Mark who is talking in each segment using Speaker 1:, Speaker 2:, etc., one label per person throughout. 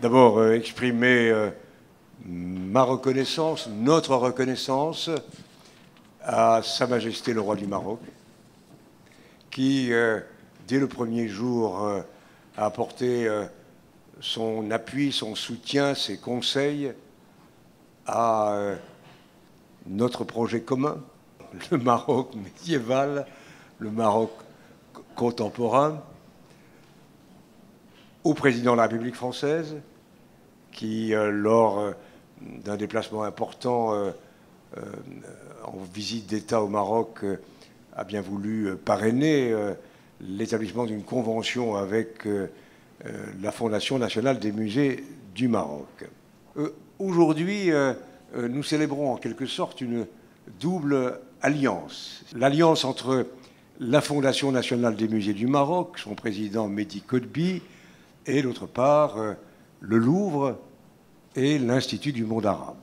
Speaker 1: d'abord exprimer ma reconnaissance, notre reconnaissance à Sa Majesté le Roi du Maroc, qui, dès le premier jour, a apporté son appui, son soutien, ses conseils à notre projet commun, le Maroc médiéval, le Maroc contemporain, au président de la République française, qui, lors d'un déplacement important en visite d'État au Maroc, a bien voulu parrainer l'établissement d'une convention avec la Fondation nationale des musées du Maroc. Aujourd'hui, nous célébrons en quelque sorte une double alliance. L'alliance entre la Fondation nationale des musées du Maroc, son président Mehdi Kotbi, et d'autre part le Louvre et l'Institut du monde arabe.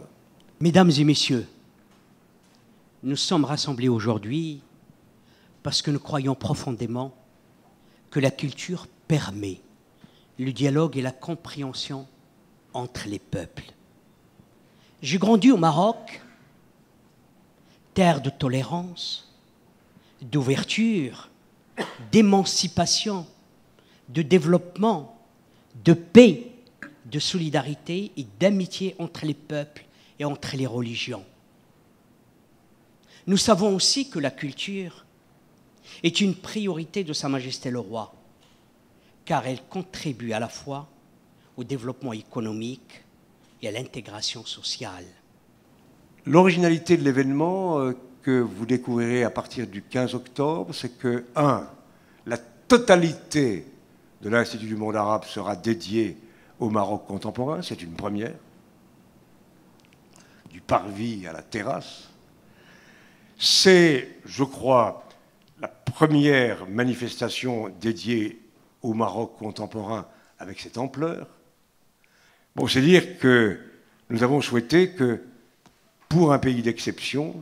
Speaker 2: Mesdames et messieurs, nous sommes rassemblés aujourd'hui parce que nous croyons profondément que la culture permet le dialogue et la compréhension entre les peuples. J'ai grandi au Maroc, terre de tolérance, d'ouverture, d'émancipation, de développement, de paix, de solidarité et d'amitié entre les peuples et entre les religions. Nous savons aussi que la culture est une priorité de Sa Majesté le Roi, car elle contribue à la fois au développement économique et à l'intégration sociale.
Speaker 1: L'originalité de l'événement que vous découvrirez à partir du 15 octobre, c'est que, la totalité de l'Institut du monde arabe sera dédiée au Maroc contemporain, c'est une première, du parvis à la terrasse. C'est, je crois, la première manifestation dédiée au Maroc contemporain avec cette ampleur. Bon, c'est dire que nous avons souhaité que, pour un pays d'exception,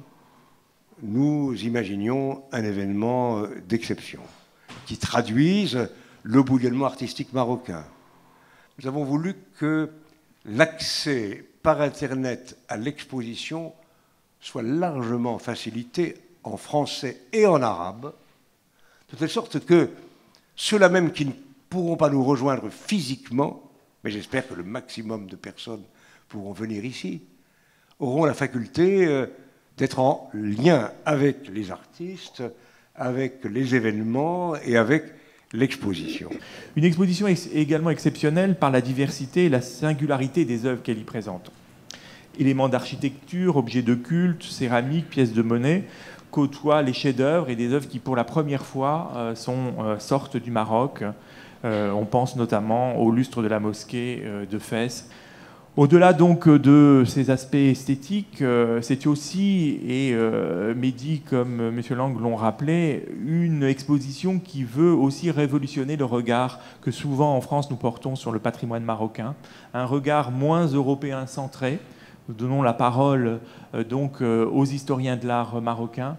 Speaker 1: nous imaginions un événement d'exception qui traduise le bouillonnement artistique marocain. Nous avons voulu que l'accès par Internet à l'exposition soit largement facilité en français et en arabe, de telle sorte que ceux-là même qui ne pourront pas nous rejoindre physiquement, mais j'espère que le maximum de personnes pourront venir ici, auront la faculté d'être en lien avec les artistes, avec les événements et avec l'exposition.
Speaker 3: Une exposition également exceptionnelle par la diversité et la singularité des œuvres qu'elle y présente. Éléments d'architecture, objets de culte, céramique, pièces de monnaie côtoient les chefs-d'œuvre et des œuvres qui, pour la première fois, sortent du Maroc. On pense notamment au lustre de la mosquée de Fès. Au-delà donc de ces aspects esthétiques, c'est aussi, et Mehdi comme M. Lang l'ont rappelé, une exposition qui veut aussi révolutionner le regard que souvent en France nous portons sur le patrimoine marocain, un regard moins européen centré. Nous donnons la parole donc aux historiens de l'art marocain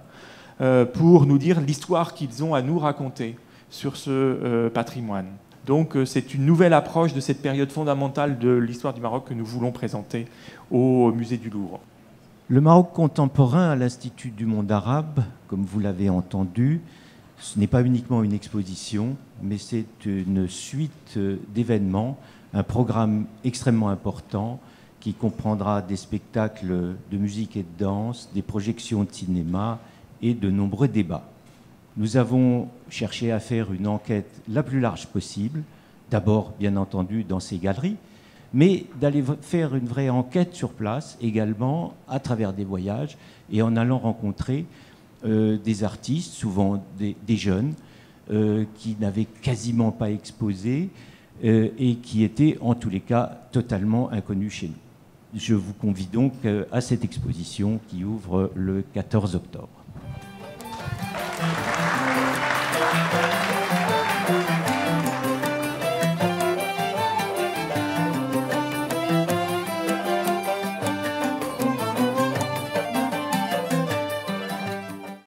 Speaker 3: pour nous dire l'histoire qu'ils ont à nous raconter sur ce patrimoine. Donc c'est une nouvelle approche de cette période fondamentale de l'histoire du Maroc que nous voulons présenter au musée du Louvre.
Speaker 4: Le Maroc contemporain à l'Institut du monde arabe, comme vous l'avez entendu, ce n'est pas uniquement une exposition, mais c'est une suite d'événements, un programme extrêmement important qui comprendra des spectacles de musique et de danse, des projections de cinéma et de nombreux débats. Nous avons cherché à faire une enquête la plus large possible, d'abord bien entendu dans ces galeries, mais d'aller faire une vraie enquête sur place également à travers des voyages et en allant rencontrer des artistes, souvent des jeunes, qui n'avaient quasiment pas exposé et qui étaient en tous les cas totalement inconnus chez nous. Je vous convie donc à cette exposition qui ouvre le 14 octobre.